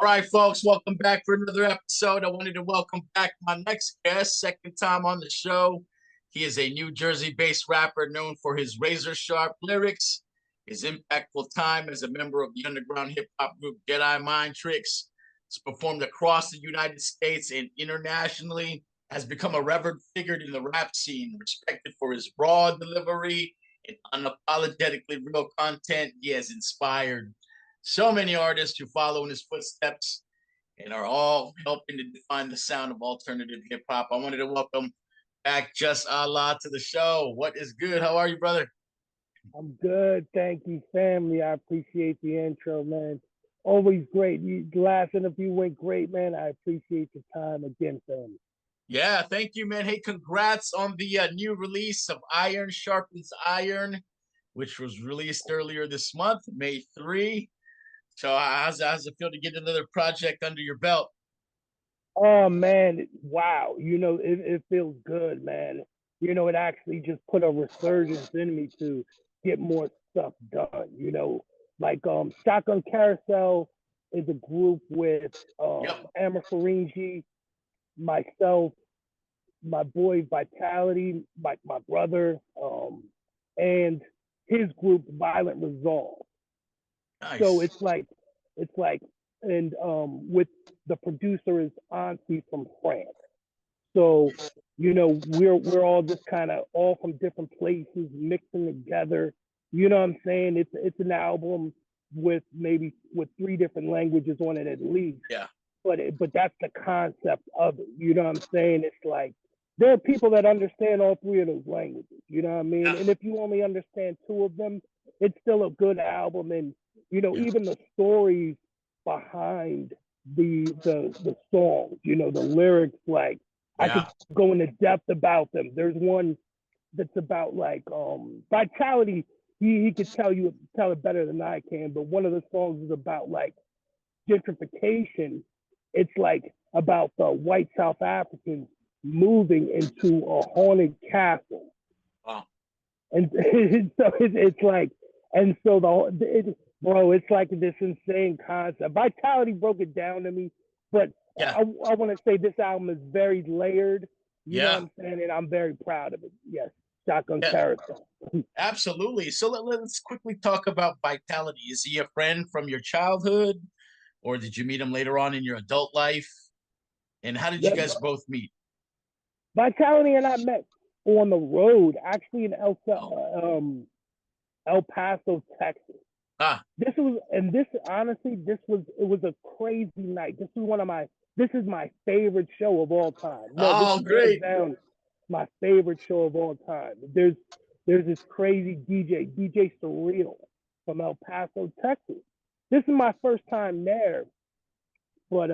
All right, folks, welcome back for another episode. I wanted to welcome back my next guest, second time on the show. He is a New Jersey-based rapper known for his razor-sharp lyrics, his impactful time as a member of the underground hip-hop group Jedi Mind. He's performed across the United States and internationally, has become a revered figure in the rap scene, respected for his raw delivery and unapologetically real content. He has inspired so many artists who follow in his footsteps and are all helping to define the sound of alternative hip hop. I wanted to welcome back Jus Allah to the show. What is good? How are you, brother? I'm good. Thank you, family. I appreciate the intro, man. Always great. The last interview went great, man. I appreciate your time again, family. Yeah, thank you, man. Hey, congrats on the new release of Iron Sharpens Iron, which was released earlier this month, May 3. So how's it feel to get another project under your belt? Oh, man. Wow. It feels good, man. It actually just put a resurgence in me to get more stuff done. Shotgun Carousel is a group with Yep. Amber Faringi, myself, my boy Vitality, my brother, and his group Violent Resolve. So Nice. it's like, and with the producer is Auntie from France. So we're all just kind of all from different places mixing together. You know what I'm saying? It's an album with three different languages on it at least. Yeah. But that's the concept of it. You know what I'm saying? It's like there are people that understand all three of those languages. You know what I mean? Yeah. And if you only understand two of them, it's still a good album. And Yeah. even the stories behind the songs, the lyrics, like I could Yeah. go into depth about them. There's one that's about like Vitality. He could tell it better than I can, but one of the songs is about like gentrification. It's like about the white South Africans moving into a haunted castle, Wow. and so it's like, and so bro, it's like this insane concept. Vitality broke it down to me, but Yeah. I want to say this album is very layered. You know what Yeah. I'm saying, and I'm very proud of it. Yes, Shotgun Yeah. Carousel. Absolutely. So let's quickly talk about Vitality. Is he a friend from your childhood, or did you meet him later on in your adult life? And how did you Yeah, guys both meet? Vitality and I met on the road, actually in Oh, El Paso, Texas. ah, This honestly, it was a crazy night. This is my favorite show of all time. No, this oh, is hands great. down my favorite show of all time. There's this crazy DJ Surreal from El Paso, Texas. This is my first time there, but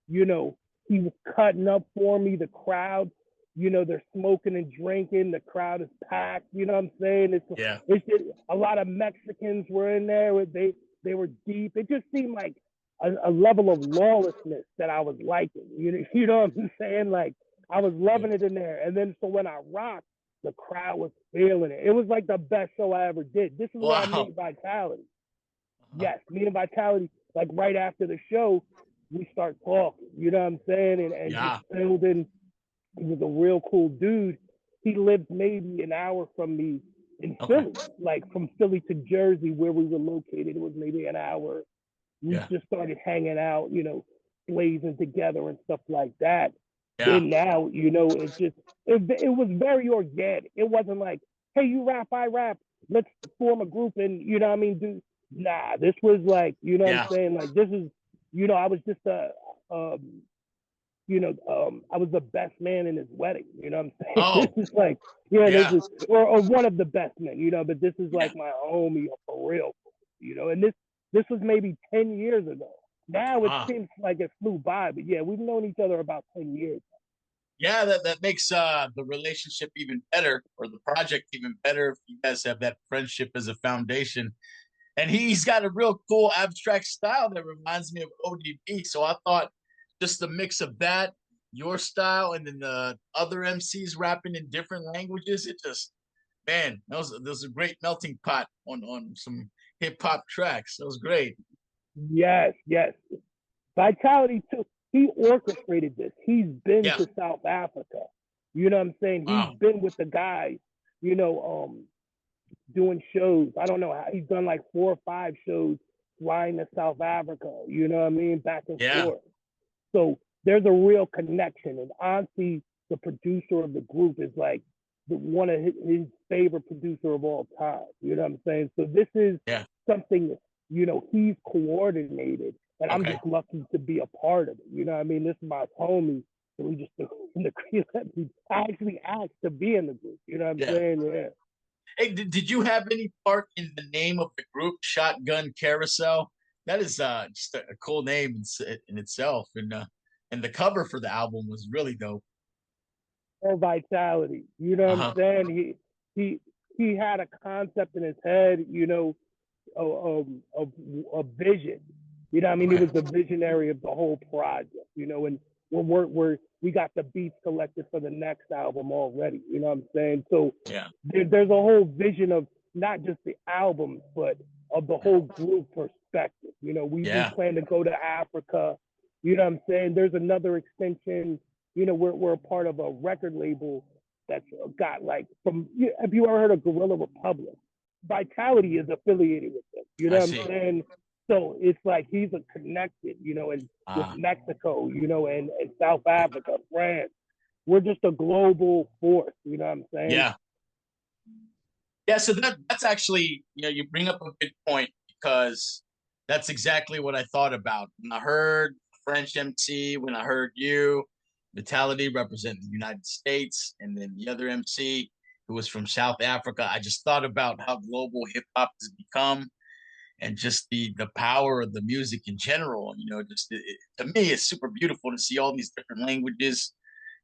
you know, he was cutting up for me. The crowd, they're smoking and drinking. The crowd is packed. You know what I'm saying? Yeah, It's just, a lot of Mexicans were in there. They were deep. It just seemed like a level of lawlessness that I was liking. You know what I'm saying? Like I was yeah, loving it in there. And then so when I rocked, the crowd was feeling it. It was like the best show I ever did. This is where I wow. met Vitality. Uh, Yes, me and Vitality, like right after the show, we start talking. You know what I'm saying? And just yeah. building. He was a real cool dude. He lived maybe an hour from me in Okay. Philly, like from Philly to Jersey, where we were located. It was maybe an hour. We Yeah, just started hanging out, blazing together and stuff like that. yeah, Then now, it was very organic. It wasn't like, hey, you rap, I rap. Let's form a group and what I mean, do nah. This was like, what I'm yeah. saying, like this is, I was just I was the best man in his wedding. You know what I'm saying? Oh, This is like, yeah, this yeah, is or one of the best men. But this is yeah. like my homie for real. And this was maybe 10 years ago. Now it Ah, seems like it flew by, but yeah, we've known each other about 10 years. yeah. That makes the relationship even better, or the project even better, if you guys have that friendship as a foundation. And he's got a real cool abstract style that reminds me of ODB. So I thought just the mix of that, your style, and then the other MCs rapping in different languages, it just, man, that was a great melting pot on some hip hop tracks. That was great. Yes, yes. Vitality too. He orchestrated this. He's been Yeah. to South Africa. You know what I'm saying? Wow. He's been with the guys, you know, doing shows. I don't know how he's done like 4 or 5 shows flying to South Africa, you know what I mean? Back and Yeah. forth. So there's a real connection. And Ansi, the producer of the group, is like one of his favorite producer of all time. You know what I'm saying? So this is something, you know, he's coordinated, and I'm just lucky to be a part of it. You know what I mean? This is my homie. So we just I actually asked to be in the group. You know what I'm saying? Yeah. Hey, did you have any part in the name of the group, Shotgun Carousel? That is just a cool name in itself, and the cover for the album was really dope. Or Vitality, you know what I'm saying? He had a concept in his head, you know, a vision. You know what I mean? He was the visionary of the whole project, you know, and we got the beats collected for the next album already. You know what I'm saying? So there's a whole vision of not just the album, but of the whole group perspective. You know, we plan to go to Africa. You know what I'm saying? There's another extension. You know, we're a part of a record label that's got like have you ever heard of Gorilla Republic? Vitality is affiliated with them. You know what I'm saying? So it's like he's a connected, you know, and with Mexico, you know, and South Africa, France. We're just a global force, you know what I'm saying? Yeah. Yeah, so that's actually, you know, you bring up a good point, because that's exactly what I thought about. When I heard French MC, when I heard you, Vitality representing the United States, and then the other MC who was from South Africa, I just thought about how global hip hop has become, and just the power of the music in general. You know, just to me, it's super beautiful to see all these different languages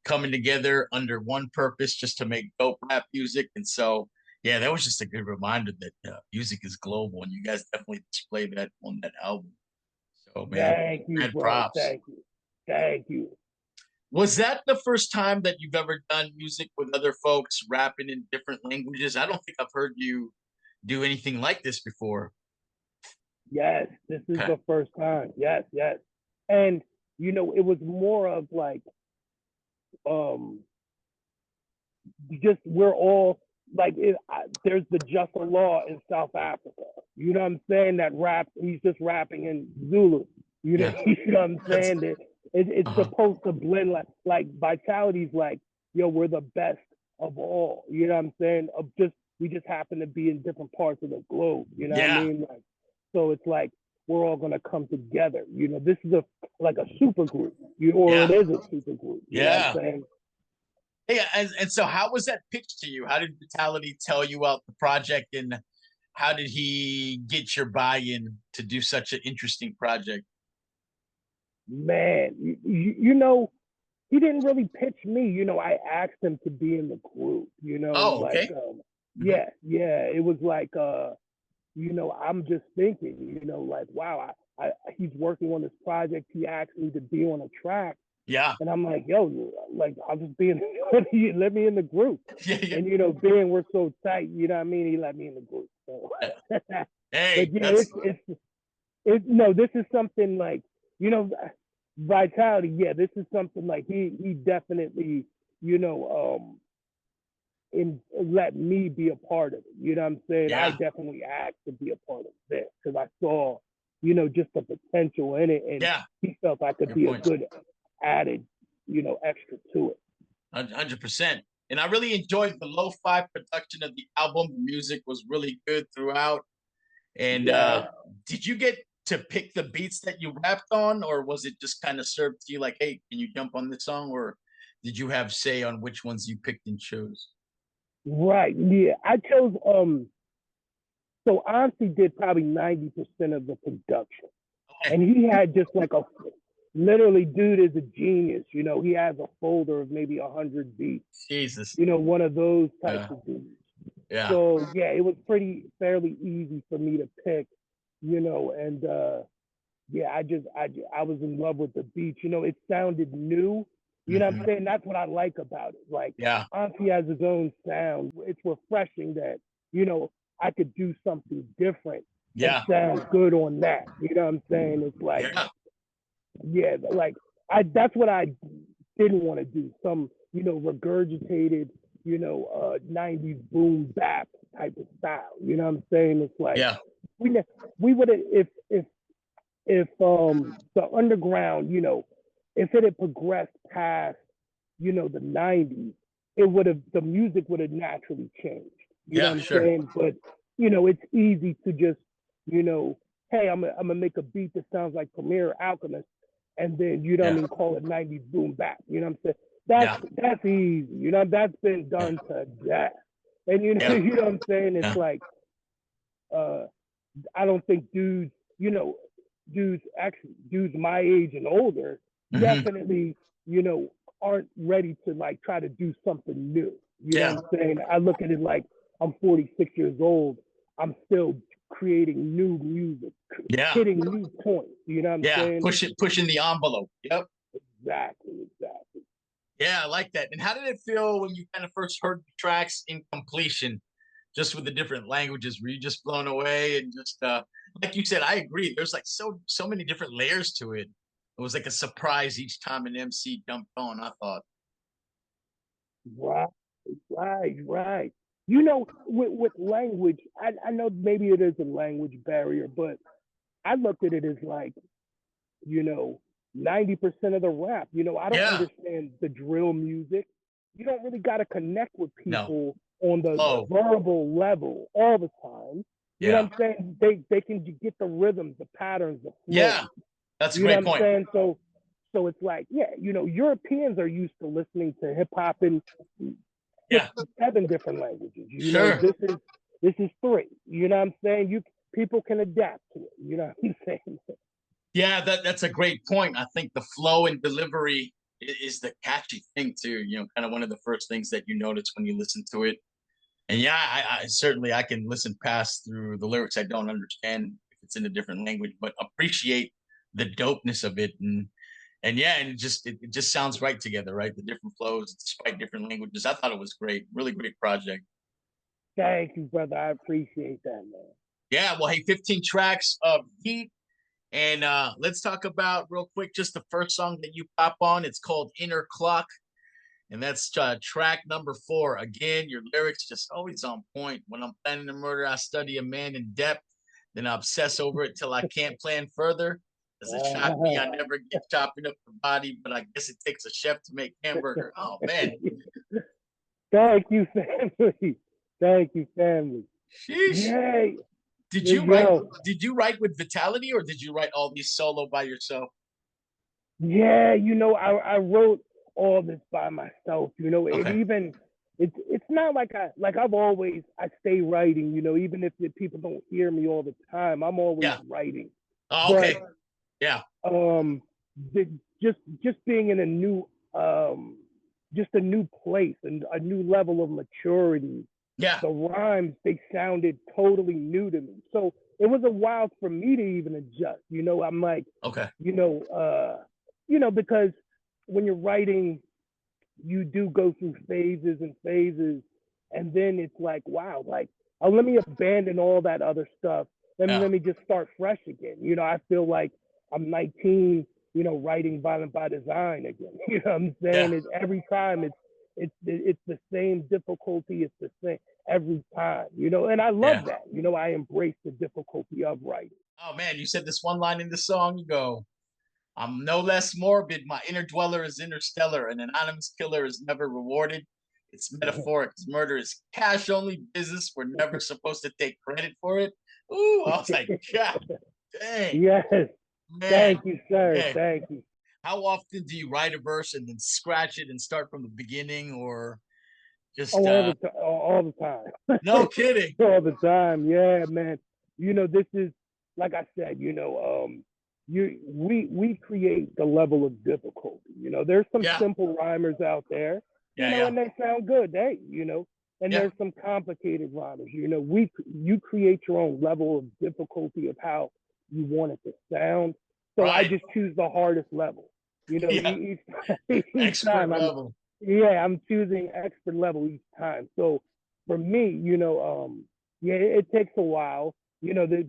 coming together under one purpose, just to make dope rap music. And so, yeah, that was just a good reminder that music is global, and you guys definitely display that on that album. So, man, thank you, bro. props. Thank you. Was that the first time that you've ever done music with other folks rapping in different languages? I don't think I've heard you do anything like this before. Yes, this is the first time. Yes. And, you know, it was more of like, just we're all like, there's the Jus Allah in South Africa. You know what I'm saying? That rap, he's just rapping in Zulu. You know, you know what I'm saying? That it's supposed to blend like Vitality's like, yo, we're the best of all. You know what I'm saying? We just happen to be in different parts of the globe. You know what I mean? Like, so it's like we're all gonna come together. You know, this is like a super group. It is a super group. You know what I'm saying? Yeah, and so how was that pitched to you? How did Vitality tell you about the project, and how did he get your buy-in to do such an interesting project? Man, you know, he didn't really pitch me. You know, I asked him to be in the group. You know, yeah, it was like, you know, I'm just thinking, you know, like, wow, he's working on this project. He asked me to be on a track. Yeah. And I'm like, yo, like, I'll just be let me in the group. And, you know, being we're so tight, you know what I mean? He let me in the group. So. Hey, but yeah, no, this is something like, you know, Vitality. Yeah, this is something like he definitely, you know, let me be a part of it. You know what I'm saying? I definitely asked to be a part of this because I saw, you know, just the potential in it, and he felt I could be a good added, you know, extra to it. 100%. And I really enjoyed the lo-fi production of the album. The music was really good throughout. And did you get to pick the beats that you rapped on, or was it just kind of served to you like, hey, can you jump on this song? Or did you have say on which ones you picked and chose? Right. Yeah. I chose so Ansi did probably 90% of the production. And he had just like literally, dude is a genius. You know, he has a folder of maybe 100 beats. Jesus. You know, one of those types of dudes. Yeah. So yeah, it was fairly easy for me to pick, you know, and yeah, I was in love with the beats. You know, it sounded new. You know what I'm saying? That's what I like about it. Like, Ansi has his own sound. It's refreshing that, you know, I could do something different and sound good on that. You know what I'm saying? It's like, yeah, like that's what I didn't want to do. Some, regurgitated, 90s boom bap type of style. You know what I'm saying? It's like Yeah. we would have if the underground, if it had progressed past, the 90s, the music would have naturally changed. You know Yeah, what I'm sure. saying? But, it's easy to just, hey, I'm gonna make a beat that sounds like Premier Alchemist, and then, what I Yeah. mean, call it 90s boom bap. You know what I'm saying? Yeah. That's easy. That's been Yeah. done to death. And Yeah. you know what I'm saying? It's Yeah. like I don't think dudes my age and older Hmm. definitely, aren't ready to like try to do something new. You know Yeah. what I'm saying? I look at it like I'm 46 years old. I'm still creating new music, Yeah. hitting new points. You know what I'm Yeah. saying? Pushing the envelope. Yep. Exactly. Yeah, I like that. And how did it feel when you kind of first heard the tracks in completion, just with the different languages? Were you just blown away and just like you said, I agree. There's like so many different layers to it. It was like a surprise each time an MC jumped on, I thought. Right, right. With language, I know maybe it is a language barrier, but I looked at it as like, you know, 90% of the rap. I don't Yeah. understand the drill music. You don't really got to connect with No. people on the Oh, verbal level all the time. You know yeah. what I'm saying? They can get the rhythms, the patterns, the Yeah. flows. That's a You know great what I'm point. saying? So it's like, yeah, Europeans are used to listening to hip hop in six, Yeah. seven different languages. Sure. This is three. You know what I'm saying? People can adapt to it. You know what I'm saying? Yeah, that's a great point. I think the flow and delivery is the catchy thing too. Kind of one of the first things that you notice when you listen to it. And yeah, I certainly I can listen past through the lyrics I don't understand if it's in a different language, but appreciate the dopeness of it. And yeah, and it just sounds right together, right? The different flows despite different languages. I thought it was great, really great project. Thank you, brother. I appreciate that, man. Yeah, well, hey, 15 tracks of heat. And let's talk about real quick just the first song that you pop on. It's called Inner Clock. And that's track number 4. Again, your lyrics just always on point. When I'm planning a murder, I study a man in depth. Then I obsess over it till I can't plan further. Does it shock me? I never get chopping up the body, but I guess it takes a chef to make hamburger. Oh man, Thank you, family. Thank you, family. sheesh. Yay. Did you write? Yo, Did you write with Vitality, or did you write all these solo by yourself? yeah, I wrote all this by myself. It Okay. even it's not like I stay writing. Even if the people don't hear me all the time, I'm always Yeah. writing. Oh, But okay. Yeah. um, the, just being in just a new place and a new level of maturity, Yeah. the rhymes, they sounded totally new to me. So it was a while for me to even adjust. I'm like, Okay. you know, uh, because when you're writing, you do go through phases and phases, and then it's like, wow, like, oh, let me abandon all that other stuff. Yeah. Let me just start fresh again. I feel like I'm 19, writing Violent by Design again. You know what I'm saying? Yeah. Every time it's the same difficulty. It's the same every time. And I Yeah. love that. I embrace the difficulty of writing. Oh man, you said this one line in the song. You go, I'm no less morbid. My inner dweller is interstellar. An anonymous killer is never rewarded. It's metaphoric. Murder is cash only business. We're never supposed to take credit for it. Ooh, I was like, God dang, Yes. man, Thank you, sir. man. Thank you. How often do you write a verse and then scratch it and start from the beginning, or just Oh, all the time. no kidding? All the time. Yeah, man. This is like I said. We create the level of difficulty. There's some Yeah, simple rhymers out there. yeah, yeah, And they sound good. And yeah. there's some complicated rhymers. You create your own level of difficulty of how you want it to sound. So I Right. just choose the hardest level. Yeah, Each expert time level. I'm choosing expert level each time. So for me, yeah, it takes a while,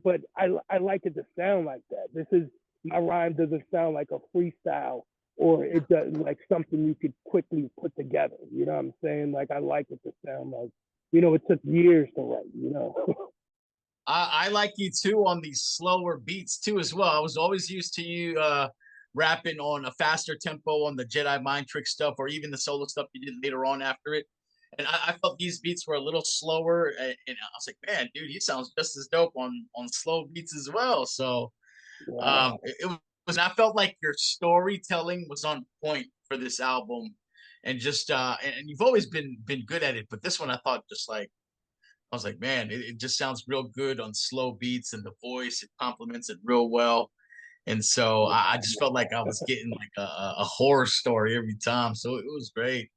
but I like it to sound like that. This is, my rhyme doesn't sound like a freestyle, or it doesn't like something you could quickly put together. You know what I'm saying? Like I like it to sound like, it took years to write. I like you too on these slower beats too as well. I was always used to you rapping on a faster tempo on the Jedi Mind trick stuff, or even the solo stuff you did later on after it. And I felt these beats were a little slower, and I was like, man, dude, he sounds just as dope on slow beats as well. So Wow. it was. I felt like your storytelling was on point for this album, and just and you've always been good at it, but this one I thought just like I was like, man, it just sounds real good on slow beats, and the voice it complements it real well. And so I just felt like I was getting like a horror story every time. So it was great.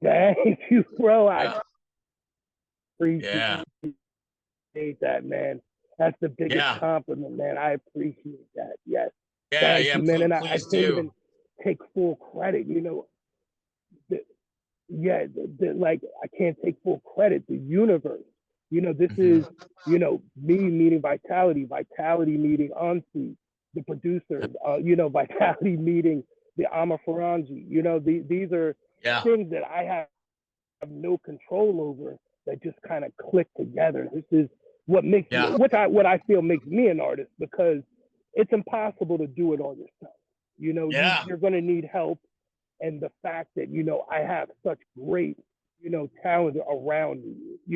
Thank you, bro. I Yeah, appreciate yeah, that, man. That's the biggest yeah, compliment, man. I appreciate that. Yes. yeah, Thank yeah. you, man. And I Please can't do. even take full credit. The, like I can't take full credit. The universe, this Hmm. is, me meeting Vitality meeting Ansi, the producer, Vitality meeting the Ama Faranji. These are Yeah, things that I have no control over that just kind of click together. This is yeah, what I feel makes me an artist, because it's impossible to do it all yourself. yeah, You're going to need help, and the fact that I have such great talent around me,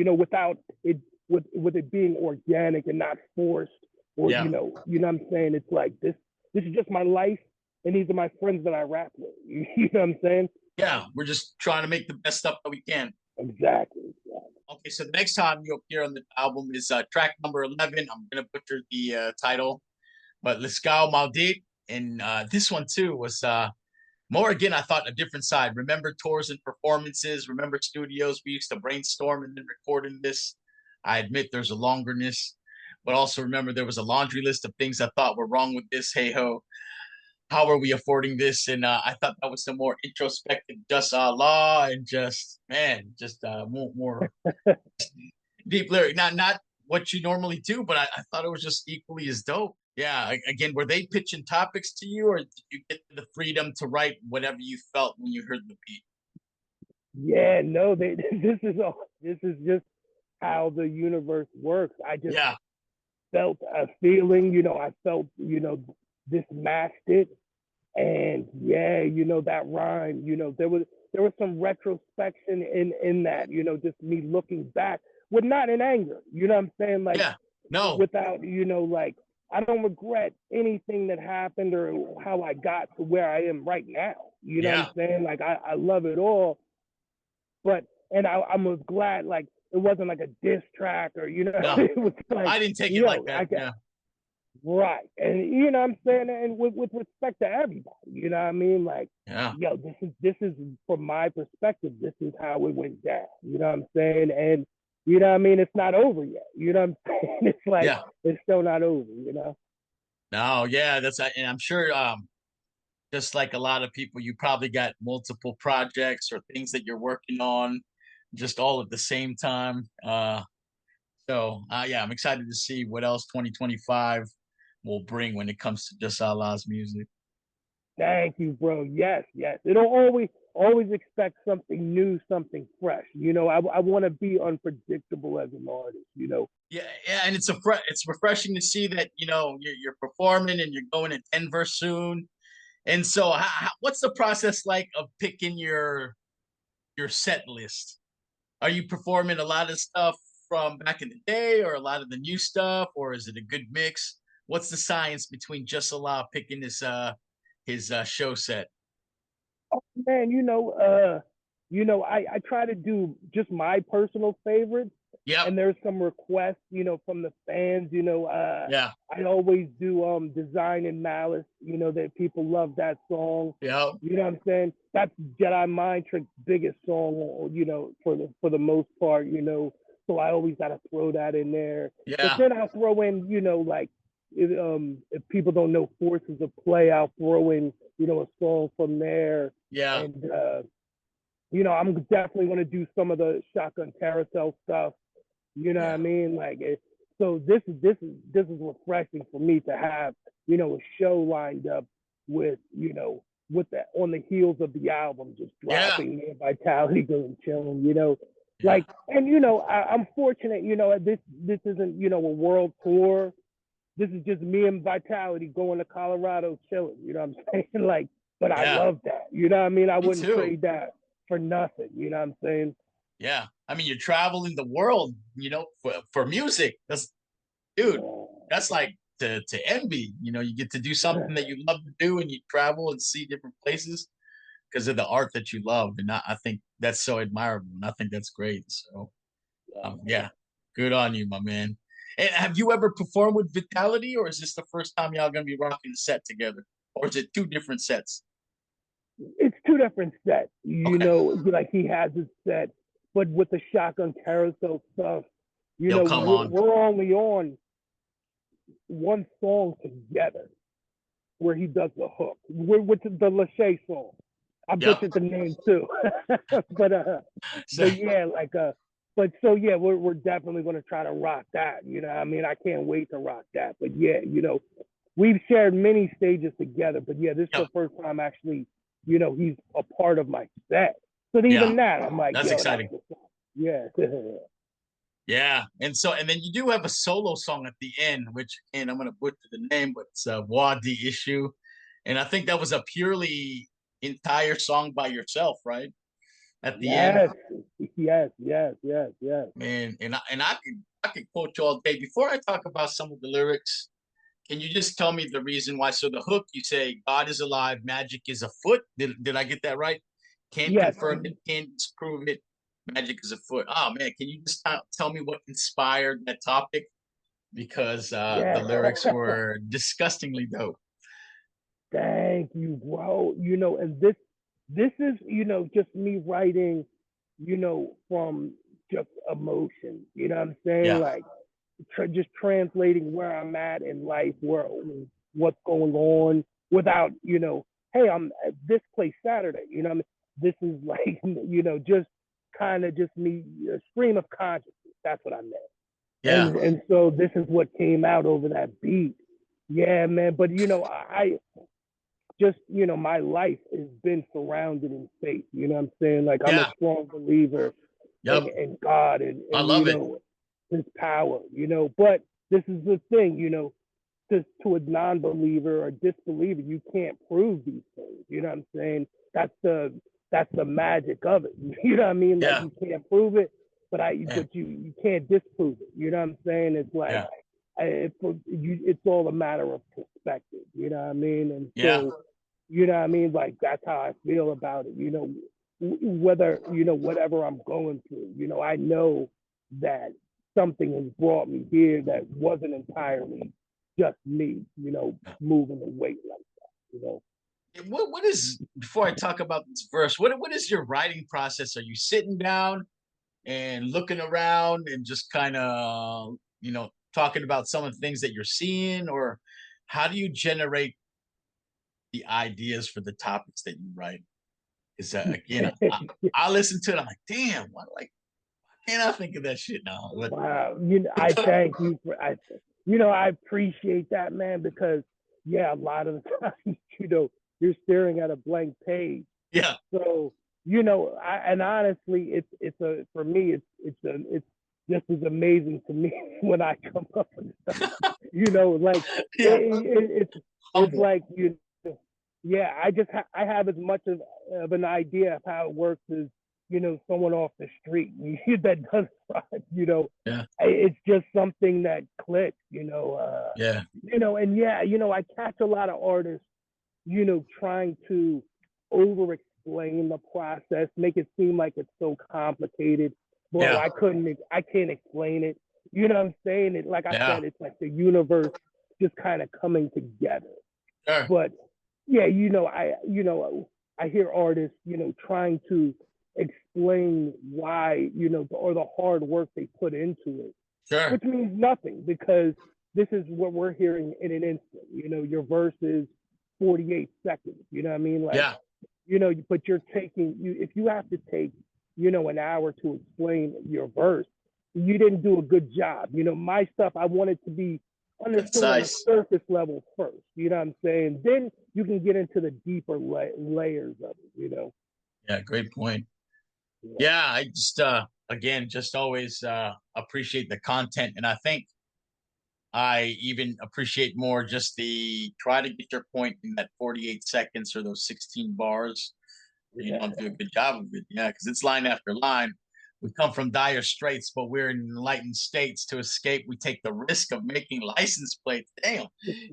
without it with it being organic and not forced, or yeah, what I'm saying. It's like this is just my life, and these are my friends that I rap with. You know what I'm saying? yeah. We're just trying to make the best stuff that we can. Exactly. Okay, so the next time you appear on the album is track number 11. I'm gonna butcher the title, but Liscao Maldit, and this one too was more again. I thought a different side. Remember tours and performances. Remember studios we used to brainstorm and then recording this. I admit there's a longerness, but also remember there was a laundry list of things I thought were wrong with this. Hey ho, how are we affording this? And I thought that was some more introspective, Jus Allah, and just man, just more deep lyric. Not what you normally do, but I thought it was just equally as dope. Yeah. Again, were they pitching topics to you, or did you get the freedom to write whatever you felt when you heard the beat? Yeah, no, they this is just how the universe works. I just Yeah. felt a feeling, I felt, this matched it. And yeah, that rhyme, there was some retrospection in that, just me looking back, but not in anger. You know what I'm saying? Like Yeah. No. without, like I don't regret anything that happened or how I got to where I am right now. You know what I'm Yeah. saying? Like I love it all, but and I was glad, like it wasn't like a diss track, or No. it was like, I didn't take it like that. I got Yeah. right, and what I'm saying, and with respect to everybody, you know what I mean, like Yeah. this is from my perspective, this is how it went down. You know what I'm saying, and you know what I mean, it's not over yet. You know what I'm saying? It's like Yeah. it's still not over. You know. No. Yeah. That's and I'm sure just like a lot of people, you probably got multiple projects or things that you're working on just all at the same time. So yeah, I'm excited to see what else 2025 will bring when it comes to Just Allah's music. Thank you, bro. Yes, yes. It'll always expect something new, something fresh. I want to be unpredictable as an artist. Yeah, yeah, and it's refreshing to see that you're performing and you're going to Denver soon. And so, what's the process like of picking your set list? Are you performing a lot of stuff from back in the day, or a lot of the new stuff, or is it a good mix? What's the science between Just Allah picking his show set? Man, I try to do just my personal favorites, Yep. and there's some requests, from the fans. Yeah. I always do Design and Malice, that people love that song. Yep. You know what I'm saying? That's Jedi Mind Trick's biggest song, for the most part, So I always gotta throw that in there. But Yeah. then I'll throw in, like if people don't know Forces of Play, I'll throw in, a song from there. Yeah. And I'm definitely going to do some of the Shotgun Carousel stuff. You know what I Yeah. mean? So this is refreshing for me to have a show lined up with, with that on the heels of the album, just Yeah. dropping me and Vitality going chilling, Yeah. like, and I'm fortunate, this isn't, a world tour. This is just me and Vitality going to Colorado chilling, you know what I'm saying? Like, but I love that, you know what I mean? I wouldn't trade that for nothing, you know what I'm saying? Yeah. I mean, you're traveling the world, for music. Dude, that's like to envy. You get to do something that you love to do, and you travel and see different places because of the art that you love. And I think that's so admirable, and I think that's great. So, yeah, good on you, my man. And have you ever performed with Vitality, or is this the first time y'all gonna be rocking a set together, or is it two different sets? It's two different sets, Okay. like he has his set, but with the Shotgun Carousel stuff, They'll come on. we're only on one song together where he does the hook, which is the Lachey song. I butchered the name too, but yeah, like but so yeah, we're definitely gonna try to rock that. I mean, I can't wait to rock that. But yeah, we've shared many stages together. But yeah, this is the first time actually, he's a part of my set. So even that, I'm like, that's exciting. Yeah. Yeah, and then you do have a solo song at the end, which, and I'm gonna butcher the name, but it's Wadi Issue, and I think that was a purely entire song by yourself, right? At the end, yes. man, and I could quote you all day. Before I talk about some of the lyrics, can you just tell me the reason why? So the hook, you say God is alive, magic is afoot. Did I get that right? Can't confirm it, can't disprove it. Magic is afoot. Oh man, can you just tell me what inspired that topic? Because the lyrics were disgustingly dope. Thank you, bro. And this is, just me writing, from just emotion. You know what I'm saying? Yeah. Like just translating where I'm at in life, what's going on without, hey, I'm at this place Saturday. You know what I mean? This is like, just kind of just me, a stream of consciousness. That's what I meant. Yeah. And so this is what came out over that beat. Yeah, man. But I just, my life has been surrounded in faith. You know what I'm saying? Like I'm a strong believer in God and I love his power, but this is the thing, to a non-believer or disbeliever, you can't prove these things. You know what I'm saying? That's the magic of it. You know what I mean? Like you can't prove it, but you can't disprove it. You know what I'm saying? It's like it's all a matter of perspective. You know what I mean? And so, you know what I mean? Like that's how I feel about it. Whether whatever I'm going through, I know that something has brought me here that wasn't entirely just me, moving the weight like that. What is, before I talk about this verse, what is your writing process? Are you sitting down and looking around and just kind of talking about some of the things that you're seeing, or how do you generate the ideas for the topics that you write? Because again, I listen to it, I'm like, damn, why can't I think of that shit now? Wow, I thank you for I appreciate that, man, because a lot of the times, you're staring at a blank page. Yeah. So, and honestly, for me, it's just as amazing to me when I come up with stuff. Like it's like I have as much of an idea of how it works as someone off the street that does it's just something that clicks, and I catch a lot of artists, trying to over explain the process, make it seem like it's so complicated. Bro, I can't explain it. You know what I'm saying? It, like I said, it's like the universe just kind of coming together. Sure. But I hear artists, trying to explain why, or the hard work they put into it, which means nothing, because this is what we're hearing in an instant. Your verse is 48 seconds. You know what I mean? Like, but you're taking, if you have to take, an hour to explain your verse, you didn't do a good job. My stuff, I want it to be That's understood on the nice. surface level first. You know what I'm saying? Then you can get into the deeper layers of it. Yeah, great point. Yeah. Yeah, I just again just always appreciate the content, and I think I even appreciate more just the try to get your point in that 48 seconds or those 16 bars. Yeah. Do a good job of it. Yeah, because it's line after line. We come from dire straits, but we're in enlightened states. To escape, we take the risk of making license plates. Damn.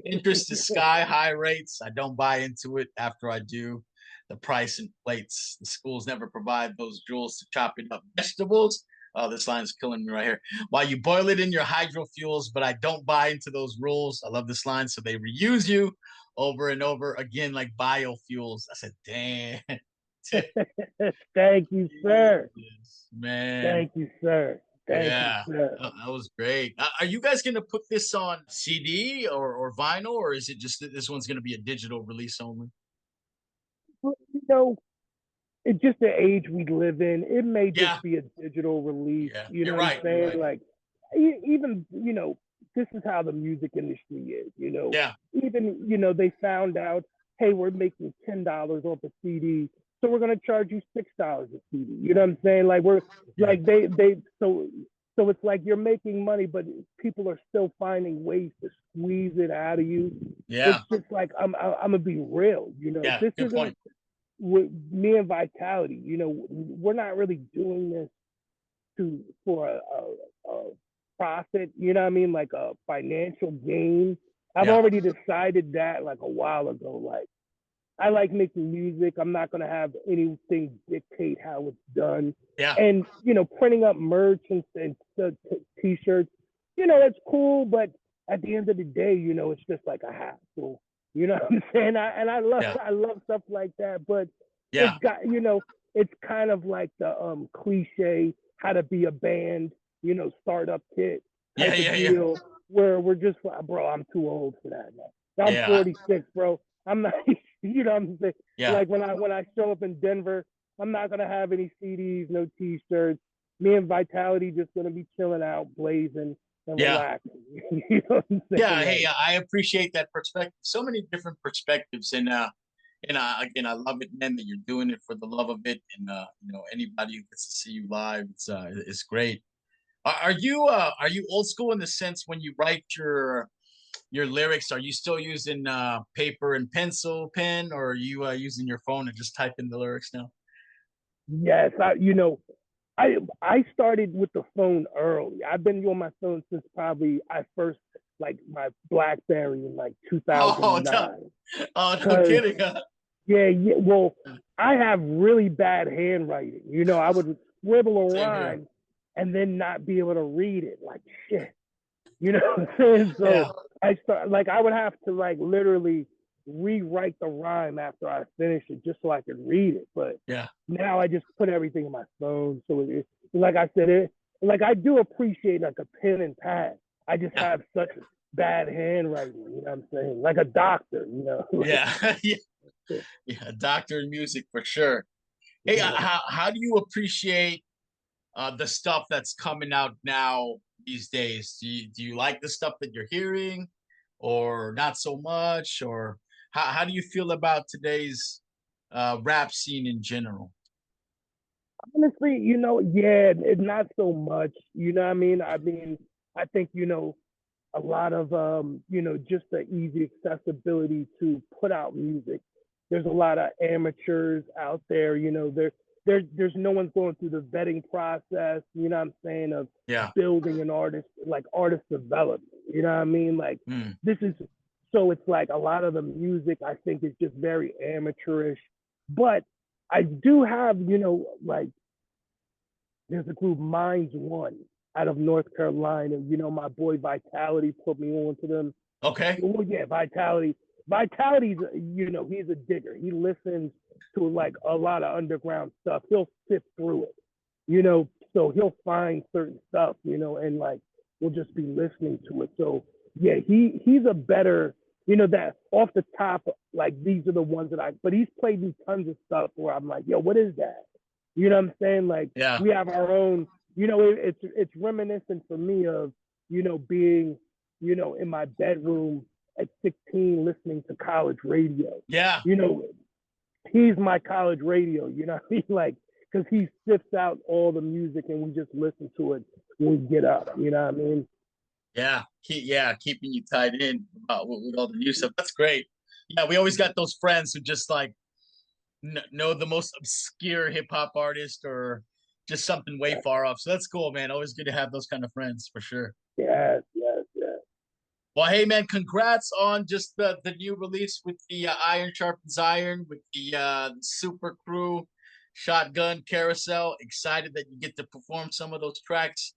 Interest is sky high rates. I don't buy into it. After I do, the price inflates. The schools never provide those jewels to chopping up vegetables. Oh, this line is killing me right here. While you boil it in your hydrofuels, but I don't buy into those rules. I love this line. So they reuse you over and over again like biofuels. I said, damn. Thank you, sir. Jesus, man. Thank you, sir. Thank you, Yeah, sir. that was great. Are you guys going to put this on CD or vinyl, or is it just that this one's going to be a digital release only? Well, it's just the age we live in. It may Yeah, just be a digital release. yeah. You know You're what I'm right. You're saying? right. Like, even, this is how the music industry is. Yeah, Even, they found out, hey, we're making $10 off a CD, so we're gonna charge you $6 a CD. You know what I'm saying? Like we're yeah, like so it's like you're making money, but people are still finding ways to squeeze it out of you. It's yeah, just like I'm gonna be real. yeah. This Good isn't point. with me and Vitality. We're not really doing this for a profit. You know what I mean? Like a financial gain. I've Yeah, already decided that like a while ago. Like I like making music. I'm not gonna have anything dictate how it's done. yeah, And printing up merch and t-shirts, it's cool. But at the end of the day, it's just like a hassle. You know what I'm saying? I love yeah, I love stuff like that. But it's yeah, got it's kind of like the cliche how to be a band, startup kit yeah, type of yeah, yeah, deal. Where we're just like, bro, I'm too old for that, man. I'm yeah, 46, bro. I'm not, what I'm saying? yeah, Like when I show up in Denver, I'm not gonna have any CDs, no T-shirts. Me and Vitality just gonna be chilling out, blazing and yeah. relaxing. You know what I'm saying? Yeah, hey, Like, I appreciate that perspective. So many different perspectives, and again, I love it, man, that you're doing it for the love of it, and anybody who gets to see you live, it's great. Are you old school in the sense when you write your lyrics? Are you still using paper and pencil, pen, or are you using your phone and just type in the lyrics now? yes, I started with the phone early. I've been on my phone since probably I first like my BlackBerry in like Oh, no, 2009. no Cause kidding. Huh? yeah, well, I have really bad handwriting. I would scribble a Same here. rhyme and then not be able to read it. Like shit. You know what I'm saying? Yeah, So I would have to like literally rewrite the rhyme after I finish it just so I could read it. But yeah, now I just put everything in my phone. So like I said, like I do appreciate like a pen and pad. I just yeah, have such bad handwriting, you know what I'm saying? Like a doctor, like yeah, yeah, yeah. Doctor in music for sure. Hey, yeah. how do you appreciate the stuff that's coming out now these days? Do you like the stuff that you're hearing, or not so much? Or how do you feel about today's rap scene in general? Honestly, yeah, not so much. You know what I mean? I think, a lot of just the easy accessibility to put out music. There's a lot of amateurs out there. There's no one's going through the vetting process. You know what I'm saying, of Yeah. building an artist, like artist development. You know what I mean? Like Mm. this is so it's like a lot of the music I think is just very amateurish. But I do have like there's a group Minds One out of North Carolina. My boy Vitality put me on to them. Okay. Well, yeah, Vitality. Vitality's, he's a digger. He listens to like a lot of underground stuff. He'll sift through it, so he'll find certain stuff, and like we'll just be listening to it. So yeah, he's a better, that off the top, like these are the ones but he's played me tons of stuff where I'm like, yo, what is that? You know what I'm saying? Like Yeah. we have our own, it's reminiscent for me of, being in my bedroom at 16 listening to college radio. Yeah. He's my college radio, what I mean? Like, because he sifts out all the music and we just listen to it when we get up, you know what I mean? Yeah. Keeping you tied in with all the new stuff. That's great. Yeah, we always got those friends who just like know the most obscure hip hop artist or just something way far off. So that's cool, man. Always good to have those kind of friends for sure. Yes. Well, hey, man, congrats on just the new release with the Iron Sharpens Iron with the super crew, Shotgun Carousel. Excited that you get to perform some of those tracks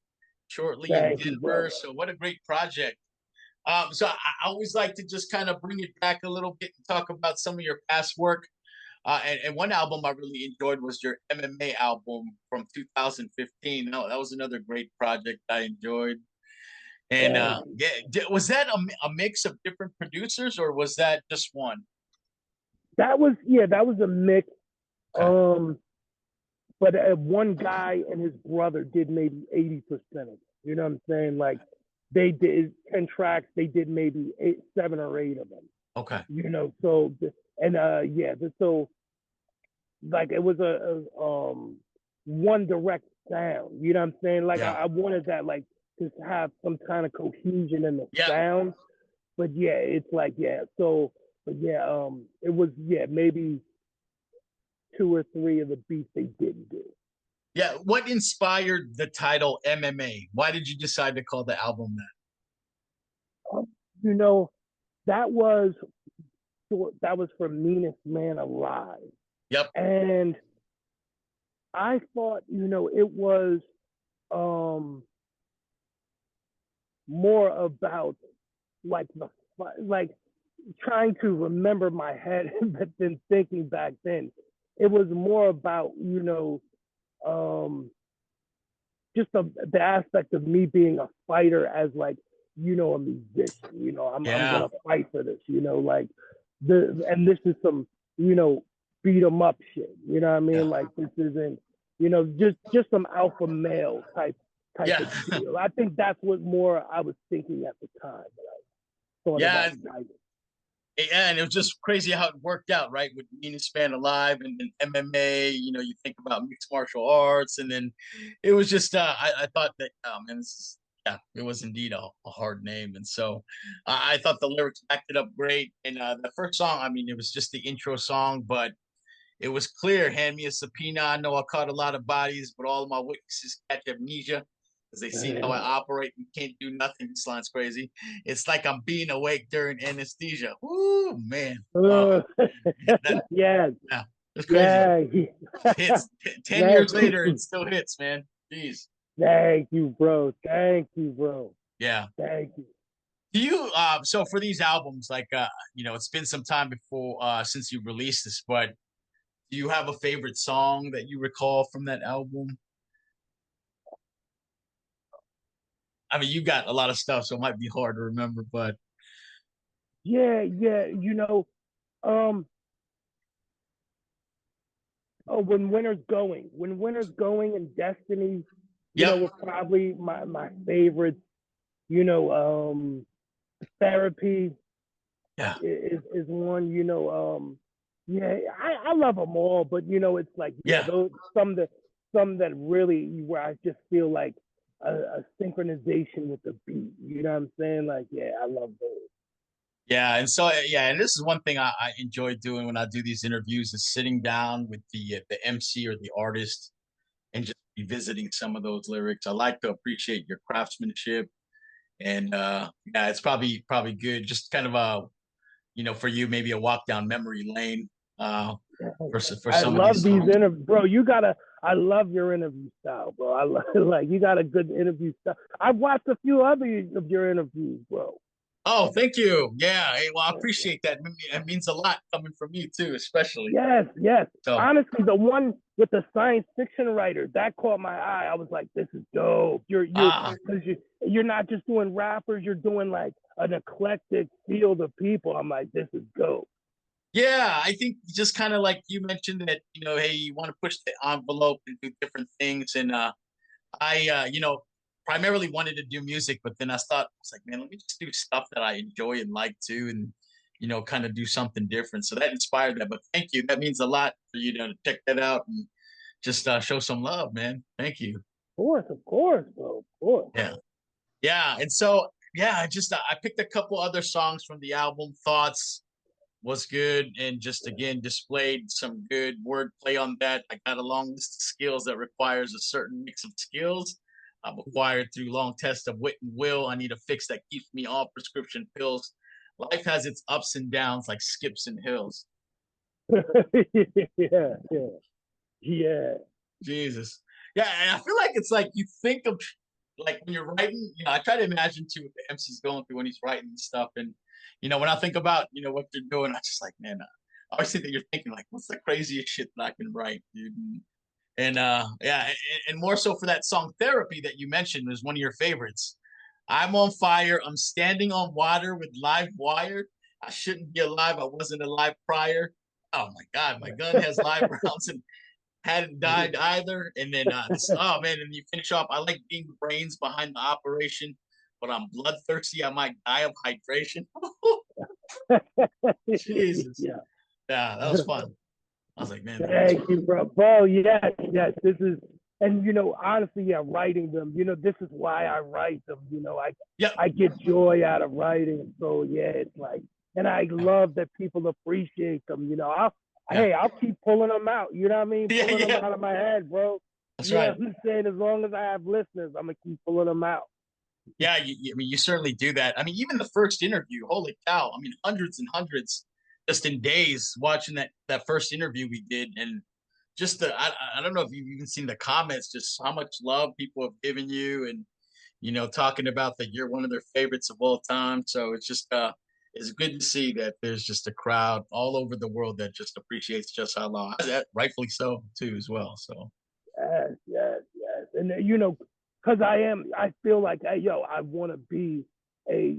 shortly in Thank you, Denver. bro. So what a great project. So I always like to just kind of bring it back a little bit and talk about some of your past work. And one album I really enjoyed was your MMA album from 2015. That was another great project I enjoyed. And was that a mix of different producers or was that just one? That was a mix. Okay. But one guy and his brother did maybe 80% of it. You know what I'm saying? Like they did 10 tracks, they did maybe 7 or 8 of them. Okay. So so like it was a one direct sound. You know what I'm saying? Like I wanted that like to have some kind of cohesion in the sound. But it's like so but it was maybe 2 or 3 of the beats they didn't do. Yeah, what inspired the title MMA? Why did you decide to call the album that? That was for Meanest Man Alive. Yep. And I thought, it was more about like trying to remember my head, but then thinking back then, it was more about, just the aspect of me being a fighter as like, a musician, I'm gonna fight for this, like and this is some, beat 'em up shit, you know what I mean? Like this isn't, just some alpha male type of deal. I think that's what more I was thinking at the time. And it was just crazy how it worked out, right? With Meanest Man Alive and MMA, you think about mixed martial arts, and then it was just I thought that man, it was indeed a hard name, and so I thought the lyrics backed it up great. And the first song, I mean, it was just the intro song, but it was clear. Hand me a subpoena. I know I caught a lot of bodies, but all of my witnesses catch amnesia because they see how I operate and can't do nothing. This line's crazy. It's like I'm being awake during anesthesia. Ooh, man. Yeah, it's crazy. Yeah. Hits 10 years later, it still hits, man. Jeez. Thank you, bro. Yeah. Thank you. Do you so for these albums, like it's been some time before since you released this, but do you have a favorite song that you recall from that album? I mean, you got a lot of stuff, so it might be hard to remember, but when winter's going and Destiny, were probably my favorites. Therapy is one. I love them all, but it's like those some that really where I just feel like a synchronization with the beat. You know what I'm saying? Like, I love those. Yeah, and so and this is one thing I enjoy doing when I do these interviews is sitting down with the MC or the artist and just revisiting some of those lyrics. I like to appreciate your craftsmanship, and it's probably good. Just kind of for you, maybe a walk down memory lane. For some I love of these interviews, bro. I love your interview style, bro. I love, like you got a good interview style. I've watched a few other of your interviews, bro. Oh, thank you. Yeah, hey, well, I appreciate that. It means a lot coming from you too, especially. Yes. So, honestly, the one with the science fiction writer that caught my eye. I was like, this is dope. You're not just doing rappers. You're doing like an eclectic field of people. I'm like, this is dope. Yeah, I think just kind of like you mentioned that, hey, you want to push the envelope and do different things. And I primarily wanted to do music, but then I was like, man, let me just do stuff that I enjoy and like too, and kind of do something different. So that inspired that. But thank you. That means a lot for you to check that out and just show some love, man. Thank you. Of course, bro, of course. Yeah. Yeah. And so, yeah, I picked a couple other songs from the album. Thoughts was good, and just again displayed some good wordplay on that. I got a long list of skills that requires a certain mix of skills I've acquired through long tests of wit and will. I need a fix that keeps me off prescription pills. Life has its ups and downs like skips and hills. Yeah, yeah, yeah. Jesus. Yeah, and I feel like it's like you think of like when you're writing, I try to imagine too what the MC's going through when he's writing and stuff. And when I think about, what they're doing, I just like, man, I always think that you're thinking like, what's the craziest shit that I can write, dude? And yeah, and more so for that song Therapy that you mentioned was one of your favorites. I'm on fire. I'm standing on water with live wire. I shouldn't be alive. I wasn't alive prior. Oh my God, my gun has live rounds and hadn't died either. And then oh man, and you finish off. I like being the brains behind the operation, but I'm bloodthirsty. I might die of hydration. Jesus. Yeah. Yeah, that was fun. I was like, man. Thank you, bro. Bro, yes, yes. This is, and honestly, yeah, writing them. This is why I write them. I get joy out of writing. So yeah, it's like, and I love that people appreciate them. I'll keep pulling them out. You know what I mean? Pulling them out of my head, bro. That's right. I'm saying, as long as I have listeners, I'm gonna keep pulling them out. Yeah, I mean, you certainly do that. I mean, even the first interview, holy cow! I mean, hundreds and hundreds, just in days watching that first interview we did, and just I don't know if you've even seen the comments, just how much love people have given you, and talking about that you're one of their favorites of all time. So it's just it's good to see that there's just a crowd all over the world that just appreciates Jus Allah. That rightfully so too, as well. So yes, yes, yes, and because I feel like, hey, I want to be a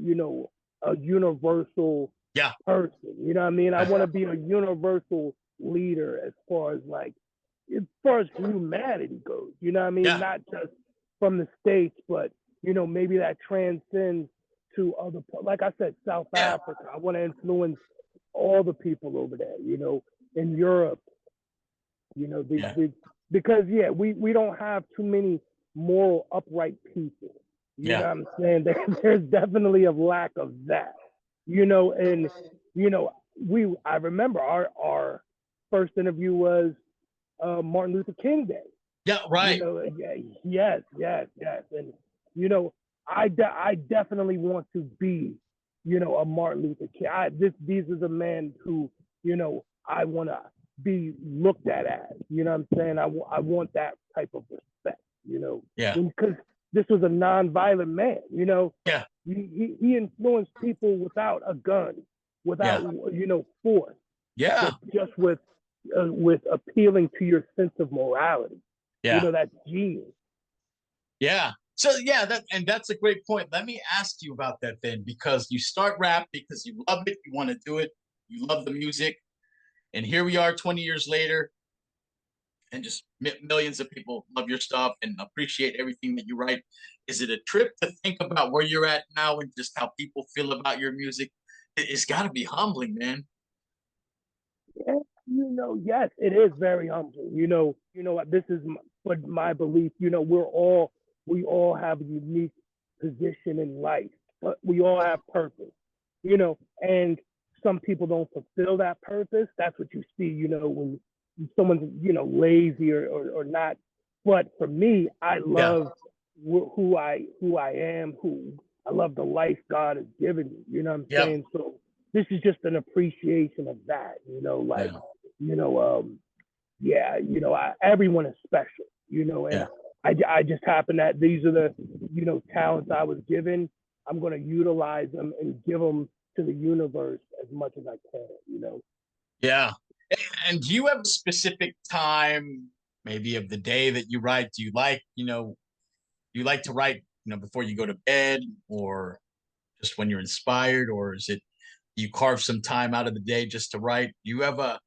universal person. You know what I mean? I want to be a universal leader as far as humanity goes. You know what I mean? Not just from the States, but maybe that transcends to other, like I said, South Africa. I want to influence all the people over there, in Europe, because we don't have too many moral, upright people. You know what I'm saying? There's definitely a lack of that, and I remember our first interview was Martin Luther King Day. Yeah, right. Yes, and I definitely want to be, a Martin Luther King. This is a man who, I want to be looked at as. You know what I'm saying? I want that type of respect. Because this was a non-violent man. He influenced people without a gun, without force. Yeah, just with appealing to your sense of morality. That's genius. Yeah. So that's a great point. Let me ask you about that then, because you start rap because you love it, you want to do it, you love the music, and here we are 20 years later, and just millions of people love your stuff and appreciate everything that you write. Is it a trip to think about where you're at now and just how people feel about your music? It's got to be humbling, man. Yeah, yes, it is very humbling. This is my belief. We all have a unique position in life, but we all have purpose. And some people don't fulfill that purpose. That's what you see. When someone's lazy or not. But for me, I love who I am. I love the life God has given me. You know what I'm saying? So this is just an appreciation of that. Everyone is special. And I just happen that these are the talents I was given. I'm going to utilize them and give them to the universe as much as I can. Yeah. And do you have a specific time, maybe of the day that you write? Do you like, to write, before you go to bed, or just when you're inspired, or is it you carve some time out of the day just to write? Do you have a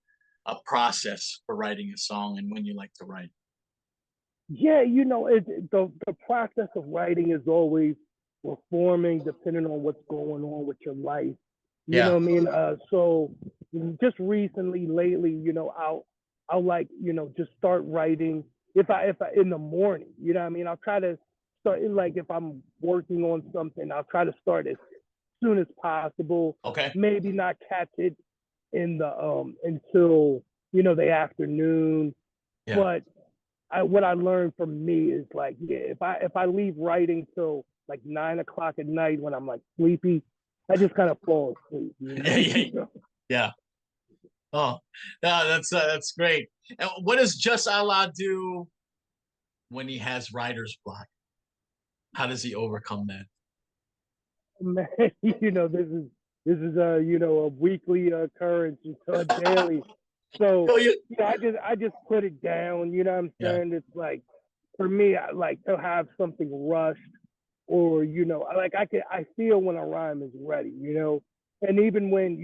process for writing a song and when you like to write? Yeah, the process of writing is always reforming depending on what's going on with your life. You know Yeah. what I mean? So just recently, lately, I'll like, just start writing if I in the morning, you know what I mean? I'll try to start like if I'm working on something, I'll try to start as soon as possible. Okay. Maybe not catch it in the until, the afternoon. Yeah. But what I learned from me is like, yeah, if I leave writing till like 9 o'clock at night when I'm like sleepy, I just kind of fall asleep. Yeah. Yeah. Yeah. Oh, no, that's great. And what does Jus Allah do when he has writer's block? How does he overcome that? Man, this is a weekly occurrence, a daily. So Oh, yeah. I just put it down. You know what I'm Yeah. saying? It's like for me, I like to have something rushed, or I feel when a rhyme is ready. And even when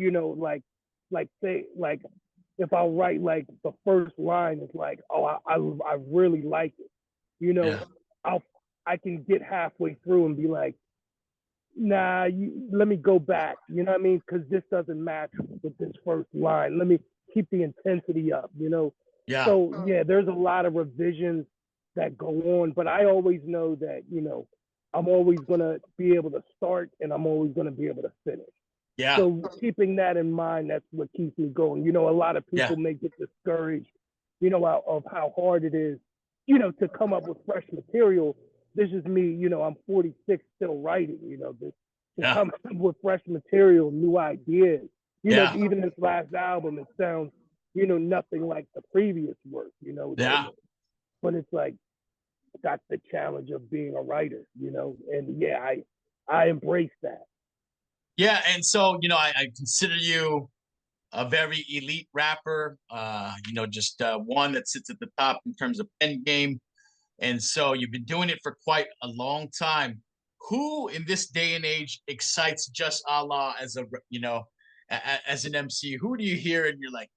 say like if I write like the first line is like, oh, I really like it. You Yeah. know, I'll I can get halfway through and be like, nah, let me go back. You know what I mean? Because this doesn't match with this first line. Let me keep the intensity up. Yeah. So yeah, there's a lot of revisions that go on, but I always know that I'm always gonna be able to start and I'm always gonna be able to finish. Yeah. So keeping that in mind, that's what keeps me going. A lot of Yeah. people may get discouraged, of how hard it is, to come up with fresh material. This is me, I'm 46 still writing, to Yeah. come up with fresh material, new ideas. Yeah. Even this last album, it sounds, nothing like the previous work, Yeah. but it's like that's the challenge of being a writer, and yeah, I embrace that. Yeah. And so, I consider you a very elite rapper, just one that sits at the top in terms of pen game. And so you've been doing it for quite a long time. Who in this day and age excites Jus Allah as as an MC? Who do you hear and you're like,